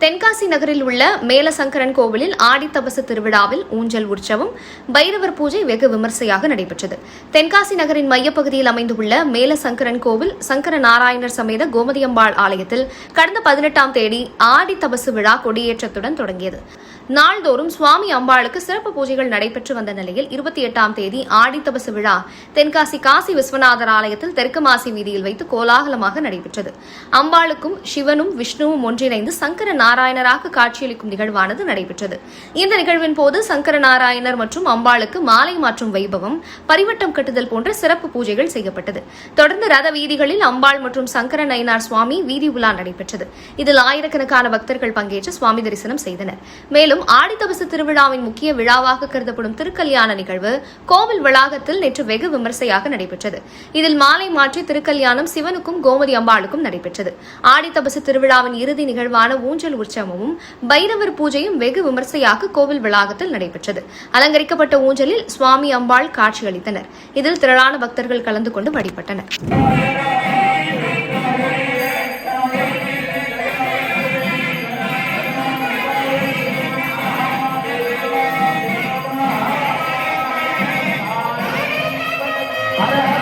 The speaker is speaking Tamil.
தென்காசி நகரில் உள்ள மேலசங்கரன் கோவிலில் ஆடித்தபசு திருவிழாவில் ஊஞ்சல் உற்சவம், பைரவர் பூஜை வெகு விமர்சையாக நடைபெற்றது. தென்காசி நகரின் மையப்பகுதியில் அமைந்துள்ள மேலசங்கரன் கோவில் சங்கர நாராயணர் சமேத கோமதியம்பாள் ஆலயத்தில் கடந்த 18ஆம் தேதி ஆடித்தபசு விழா கொடியேற்றத்துடன் தொடங்கியது. நாள்தோறும் சுவாமி அம்பாளுக்கு சிறப்பு பூஜைகள் நடைபெற்று வந்த நிலையில் 28ஆம் தேதி ஆடித்தபசு விழா தென்காசி காசி விஸ்வநாதர் ஆலயத்தில் தெற்கு மாசி வீதியில் வைத்து கோலாகலமாக நடைபெற்றது. அம்பாளுக்கும் சிவனும் விஷ்ணுவும் ஒன்றிணைந்து சங்கர நாராயணராக காட்சியளிக்கும் நிகழ்வானது நடைபெற்றது. இந்த நிகழ்வின் போது சங்கர நாராயணர் மற்றும் அம்பாளுக்கு மாலை மாற்றும் வைபவம், பரிவட்டம் கட்டுதல் போன்ற சிறப்பு பூஜைகள் செய்யப்பட்டது. தொடர்ந்து ரத வீதிகளில் அம்பாள் மற்றும் சங்கர நயினார் சுவாமி வீதி உலா நடைபெற்றது. இதில் ஆயிரக்கணக்கான பக்தர்கள் பங்கேற்று சுவாமி தரிசனம் செய்தனர். மேலும் ஆடித்தபசு திருவிழாவின் முக்கிய விழாவாக கருதப்படும் திருக்கல்யாண நிகழ்வு கோவில் வளாகத்தில் நேற்று வெகு விமர்சையாக நடைபெற்றது. இதில் மாலை மாற்றி திருக்கல்யாணம் சிவனுக்கும் கோமதி அம்பாளுக்கும் நடைபெற்றது. ஆடித்தபசு திருவிழாவின் இறுதி நிகழ்வான ஊஞ்சல் உற்சவமும் பைரவர் பூஜையும் வெகு விமர்சையாக கோவில் வளாகத்தில் நடைபெற்றது. அலங்கரிக்கப்பட்ட ஊஞ்சலில் சுவாமி அம்பாள் காட்சியளித்தனர். இதில் திரளான பக்தர்கள் கலந்து கொண்டு வழிபட்டனர். Hare